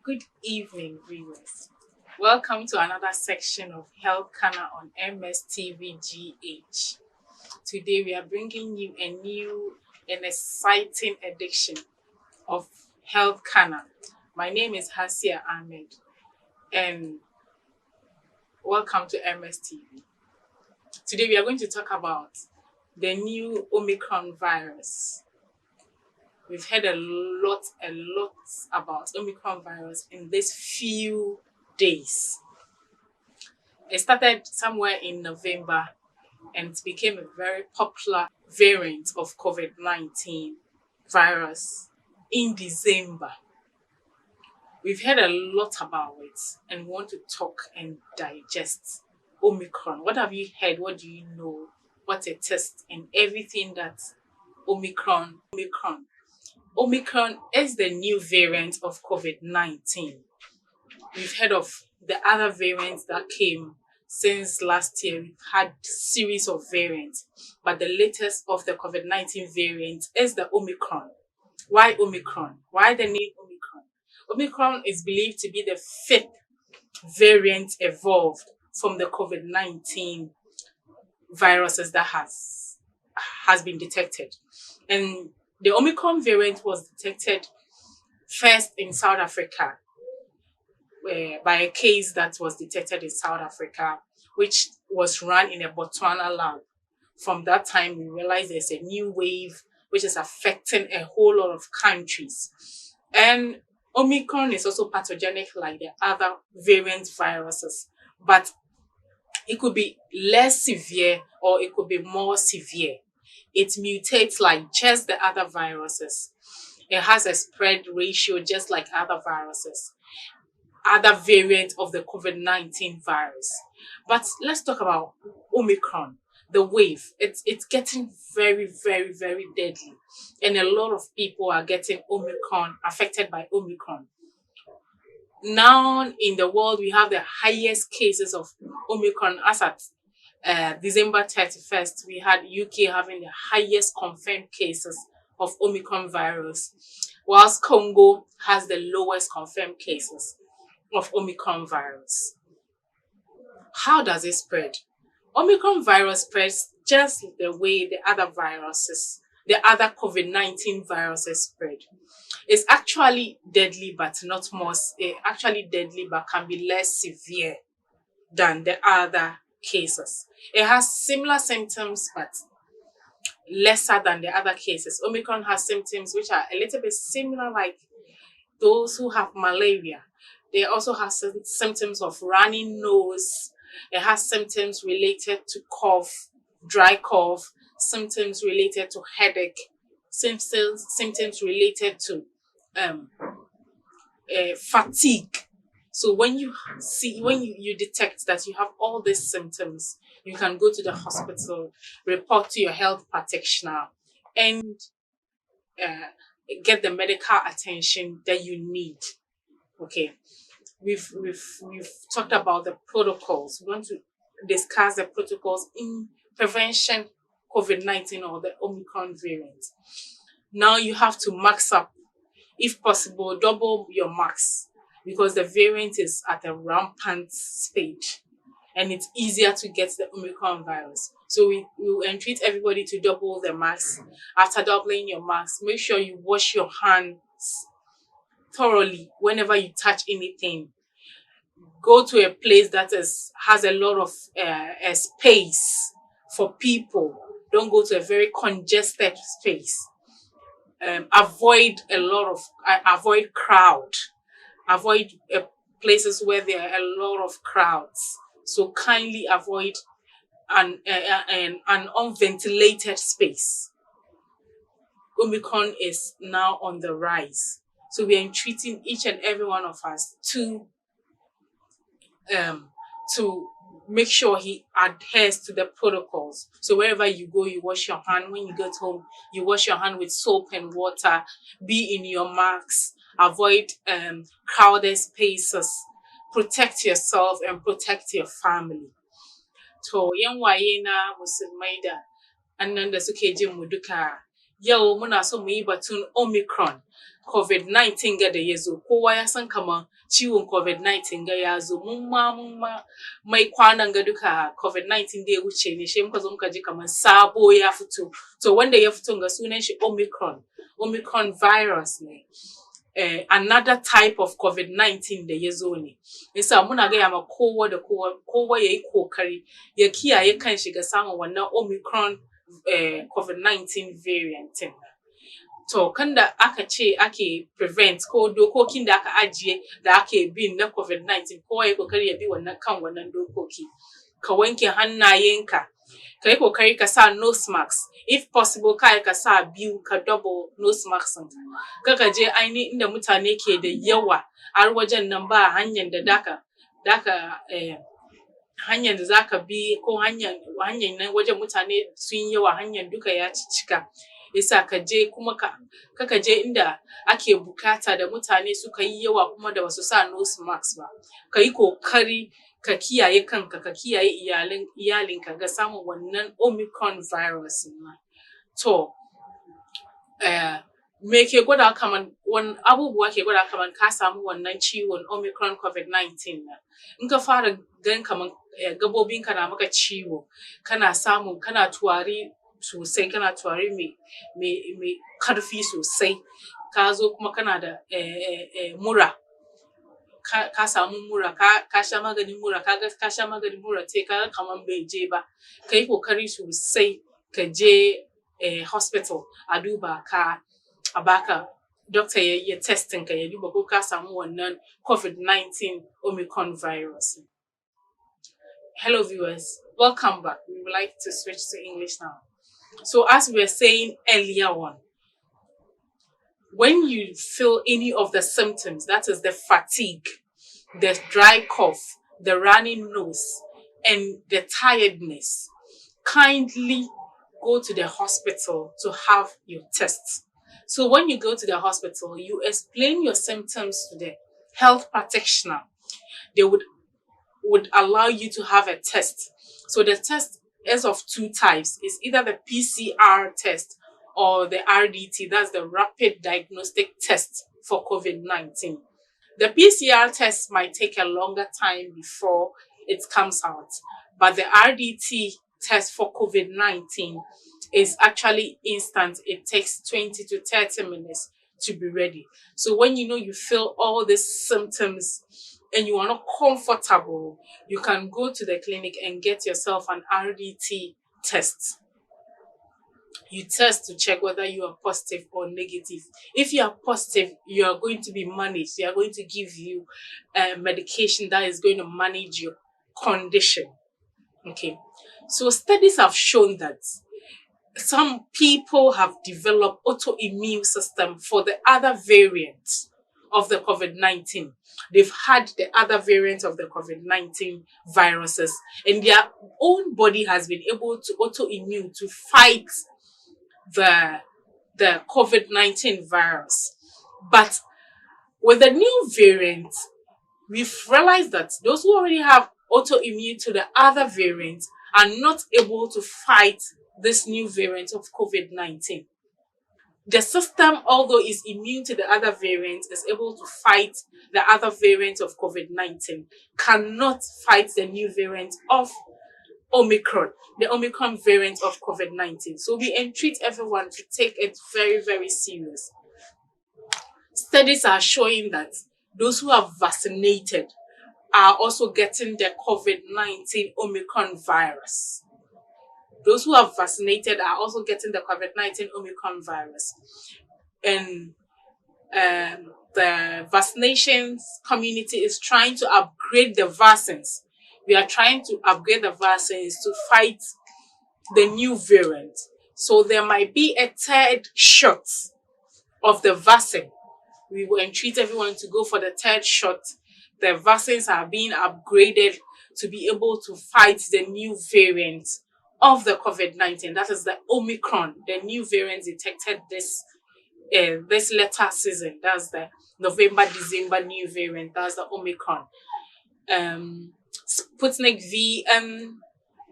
Good evening, viewers. Welcome to another section of Health Canna on MSTVGH. Today we are bringing you a new and exciting edition of Health Canna. My name is HASIA AHMED and welcome to MSTV. Today we are going to talk about the new Omicron virus. We've heard a lot about Omicron virus in these few days. It started somewhere in November and it became a very popular variant of COVID-19 virus in December. We've heard a lot about it and want to talk and digest Omicron. What have you heard? What do you know? What it is and everything that Omicron is the new variant of COVID-19. We've heard of the other variants that came since last year. We've had series of variants, but the latest of the COVID-19 variant is the Omicron. Why Omicron? Why the name Omicron? Omicron is believed to be the fifth variant evolved from the COVID-19 viruses that has been detected. And the Omicron variant was detected first in South Africa, by a case that was detected in South Africa, which was run in a Botswana lab. From that time, we realized there's a new wave which is affecting a whole lot of countries. And Omicron is also pathogenic like the other variant viruses, but it could be less severe or it could be more severe. It mutates like just the other viruses. It has a spread ratio just like other viruses, other variants of the COVID-19 virus. But let's talk about Omicron, the wave. It's getting very deadly. And a lot of people are getting Omicron, affected by Omicron. Now in the world, we have the highest cases of Omicron as at December 31st, we had UK having the highest confirmed cases of Omicron virus, whilst Congo has the lowest confirmed cases of Omicron virus. How does it spread? Omicron virus spreads just the way the other viruses, the other COVID-19 viruses spread. It's actually deadly, but not more, actually deadly, but can be less severe than the other cases. It has similar symptoms, but lesser than the other cases. Omicron has symptoms which are a little bit similar, like those who have malaria. They also have symptoms of running nose. It has symptoms related to cough, dry cough, symptoms related to headache, symptoms related to fatigue. So when you detect that you have all these symptoms, you can go to the hospital, report to your health practitioner, and get the medical attention that you need. Okay, we've talked about the protocols. We want to discuss the protocols in prevention COVID-19 or the Omicron variant. Now you have to max up, if possible, double your max, because the variant is at a rampant stage and it's easier to get the Omicron virus. So we will entreat everybody to double the mask. After doubling your mask, make sure you wash your hands thoroughly whenever you touch anything. Go to a place that has a lot of space for people. Don't go to a very congested space. Avoid crowd. Avoid places where there are a lot of crowds. So kindly avoid an unventilated space. Omicron is now on the rise. So we are entreating each and every one of us to make sure he adheres to the protocols. So wherever you go, you wash your hand. When you get home, you wash your hand with soap and water. Be in your masks. Avoid crowded spaces. Protect yourself and protect your family. To yan waye na musulmai da annan da suke jin mu duka, yau muna so mu yi batun Omicron. COVID-19 ga da ya zo, kowa ya san kamar ciwon COVID-19 ga ya zo, mun ma mai kwanan ga duka COVID-19 da ya wuce ne, shi muka zo muka ji kamar sabo ya fito. To wanda ya fito ga sunan shi Omicron virus ne. Another type of COVID-19 da ya zo ne. Yasa muna gaya ma kowa da kowa ya yi kokari ya kiyaye kan shi ga samun wannan Omicron COVID-19 variant. To kanda aka ce ake prevent ko dokokin da aka ajiye da ake bin na COVID-19, kowa ya kokari ya bi wannan dokoki. Ka wanke hannayenka, ka yi kokari ka sa nose mask, if possible ka sa biyu, ka double nose mask. Kaka je ainihin inda mutane ke da yawa har wajen nan ba hanyar da hanyar da zaka bi ko hanyar nan wajen mutane sun yawa, hanyar duka ya cika. Yasa ka je kuma kaka je inda ake bukata da mutane suka yi yawa kuma da basu sa nose mask ba. Ka yi kokari ka kiyaye kanka, ka kiyaye iyalinka ga samun wannan Omicron virus. To me ke gwada kaman wani abubuwa ke gwada kaman ka samu wannan ciwon Omicron COVID-19 na? In ka fara gan kaman gabobinka na maka ciwo, kana tuwari sosai, kana tuwari mai karfi sosai, ka zo kuma kana da mura, ka samu mura, ka sha maganin mura, ka sha maganin mura te ka kaman bai je ba, ka yi kokari sosai ka je hospital a duba ka, a baka doctor ya testing ka, ya duba ko ka samu wannan COVID-19 Omicron virus. Hello viewers, welcome back. We would like to switch to English now. So as we were saying earlier on, when you feel any of the symptoms, that is the fatigue, the dry cough, the running nose, and the tiredness, kindly go to the hospital to have your tests. So when you go to the hospital, you explain your symptoms to the health practitioner. They would allow you to have a test. So the test is of two types. It's either the PCR test or the RDT, that's the rapid diagnostic test for COVID-19. The PCR test might take a longer time before it comes out, but the RDT test for COVID-19 is actually instant. It takes 20 to 30 minutes to be ready. So when you feel all these symptoms and you are not comfortable, you can go to the clinic and get yourself an RDT test. You test to check whether you are positive or negative. If you are positive, you are going to be managed. They are going to give you medication that is going to manage your condition. Okay. So studies have shown that some people have developed autoimmune system for the other variants of the COVID-19. They've had the other variants of the COVID-19 viruses, and their own body has been able to autoimmune to fight the COVID-19 virus. But with the new variant, we've realized that those who already have autoimmune to the other variants are not able to fight this new variant of COVID-19. The system, although is immune to the other variants, is able to fight the other variants of COVID-19, cannot fight the new variant of Omicron, the Omicron variant of COVID-19. So we entreat everyone to take it very, very serious. Studies are showing that those who are vaccinated are also getting the COVID-19 Omicron virus. Those who are vaccinated are also getting the COVID-19 Omicron virus. And the vaccinations community is trying to upgrade the vaccines. We are trying to upgrade the vaccines to fight the new variant. So there might be a third shot of the vaccine. We will entreat everyone to go for the third shot. The vaccines are being upgraded to be able to fight the new variant of the COVID-19. That is the Omicron, the new variant detected this latter season. That's the November-December new variant. That's the Omicron. Sputnik V and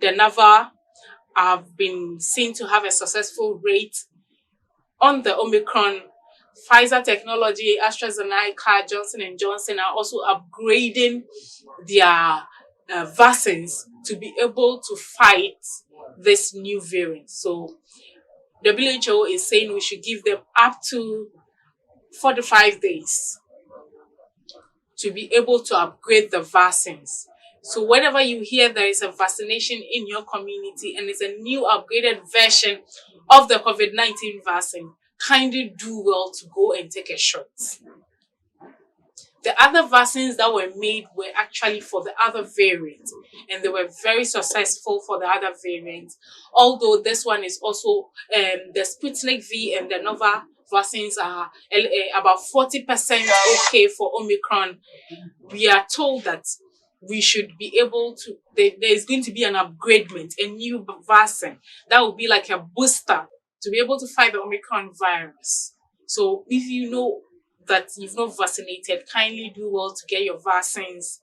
the Nava have been seen to have a successful rate on the Omicron Pfizer Technology, AstraZeneca, Johnson and Johnson are also upgrading their vaccines to be able to fight this new variant. So WHO is saying we should give them up to 45 days to be able to upgrade the vaccines. So whenever you hear there is a vaccination in your community and it's a new upgraded version of the COVID-19 vaccine, kindly do well to go and take a shot. The other vaccines that were made were actually for the other variant, and they were very successful for the other variant. Although this one is also the Sputnik V and the Nova vaccines are about 40% okay for Omicron. We are told that we should be able to, there is going to be an upgradement, a new vaccine that will be like a booster to be able to fight the Omicron virus. So if you know that you've not vaccinated, kindly do well to get your vaccines.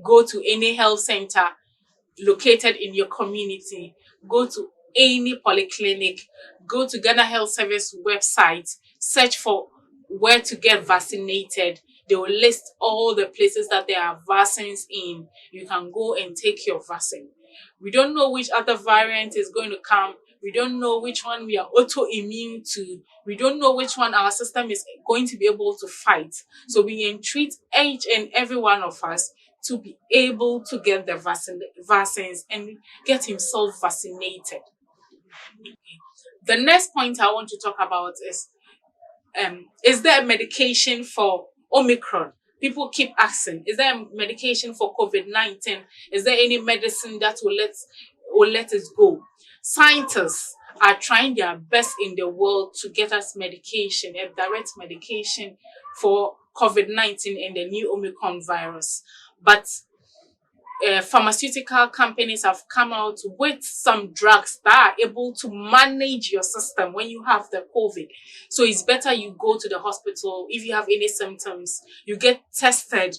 Go to any health center located in your community. Go to any polyclinic. Go to Ghana Health Service website. Search for where to get vaccinated. They will list all the places that there are vaccines in. You can go and take your vaccine. We don't know which other variant is going to come. We don't know which one we are autoimmune to. We don't know which one our system is going to be able to fight. So we entreat each and every one of us to be able to get the vaccines and get himself vaccinated. The next point I want to talk about is there a medication for Omicron? People keep asking, is there a medication for COVID-19? Is there any medicine that will let us go? Scientists are trying their best in the world to get us medication, a direct medication for COVID-19 and the new Omicron virus. But pharmaceutical companies have come out with some drugs that are able to manage your system when you have the COVID. So it's better you go to the hospital. If you have any symptoms, you get tested.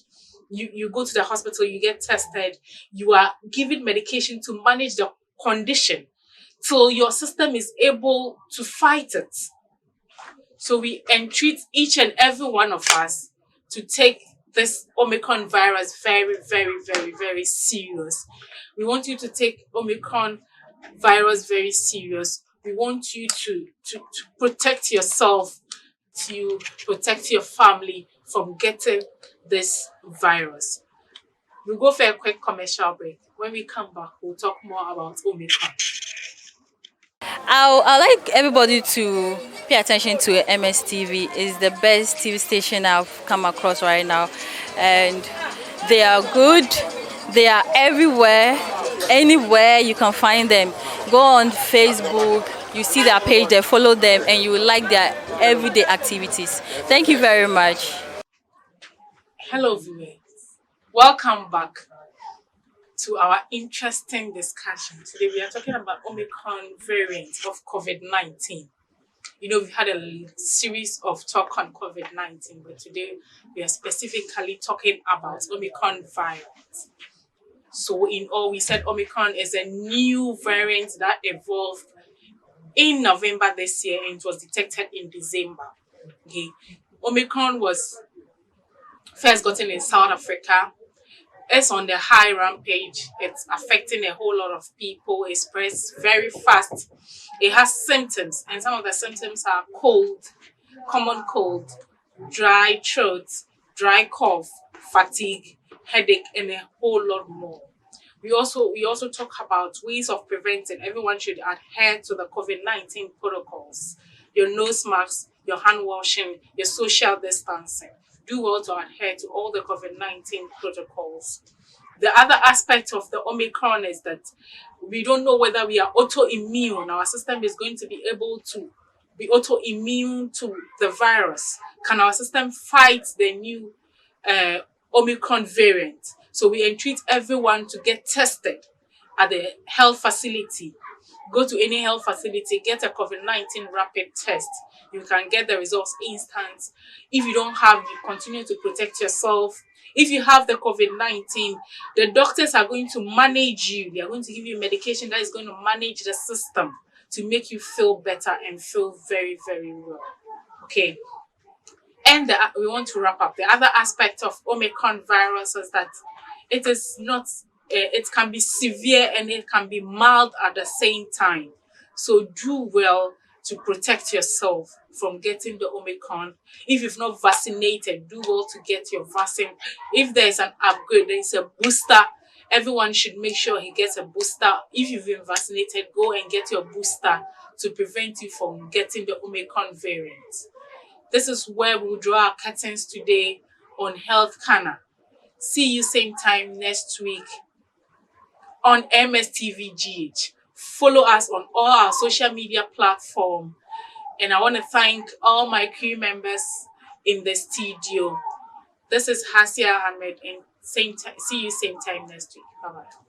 You go to the hospital, you get tested. You are given medication to manage the condition till your system is able to fight it. So we entreat each and every one of us to take this Omicron virus very, very, very, very serious. We want you to take Omicron virus very serious. We want you to protect yourself, to protect your family from getting this virus. We'll go for a quick commercial break. When we come back, we'll talk more about Omicron. I'd like everybody to pay attention to MSTV. It's the best TV station I've come across right now, and they are good. They are everywhere, anywhere you can find them. Go on Facebook, you see their page there, follow them, and you will like their everyday activities. Thank you very much. Hello viewers, welcome back to our interesting discussion. Today we are talking about Omicron variant of COVID-19. You know, we've had a series of talk on COVID-19, but today we are specifically talking about Omicron variant. So in all, we said Omicron is a new variant that evolved in November this year and it was detected in December. Okay. Omicron was first gotten in South Africa. It's on the high rampage. It's affecting a whole lot of people. It spreads very fast. It has symptoms, and some of the symptoms are cold, common cold, dry throat, dry cough, fatigue, headache, and a whole lot more. We also talk about ways of preventing. Everyone should adhere to the COVID-19 protocols. Your nose masks, your hand washing, your social distancing. Do well to adhere to all the COVID-19 protocols. The other aspect of the Omicron is that we don't know whether we are autoimmune. Our system is going to be able to be autoimmune to the virus. Can our system fight the new Omicron variant? So we entreat everyone to get tested at the health facility. Go to any health facility, get a COVID-19 rapid test. You can get the results instant. If you don't have, you continue to protect yourself. If you have the COVID-19, the doctors are going to manage you. They are going to give you medication that is going to manage the system to make you feel better and feel very, very well. Okay. And we want to wrap up. The other aspect of Omicron virus is that it is not, it can be severe and it can be mild at the same time. So do well to protect yourself from getting the Omicron. If you've not vaccinated, do well to get your vaccine. If there's an upgrade, there's a booster. Everyone should make sure he gets a booster. If you've been vaccinated, go and get your booster to prevent you from getting the Omicron variant. This is where we'll draw our curtains today on Health Canna. See you same time next week on MSTVGH. Follow us on all our social media platforms. And I want to thank all my crew members in the studio. This is HASIA AHMED, and see you same time next week. Bye-bye.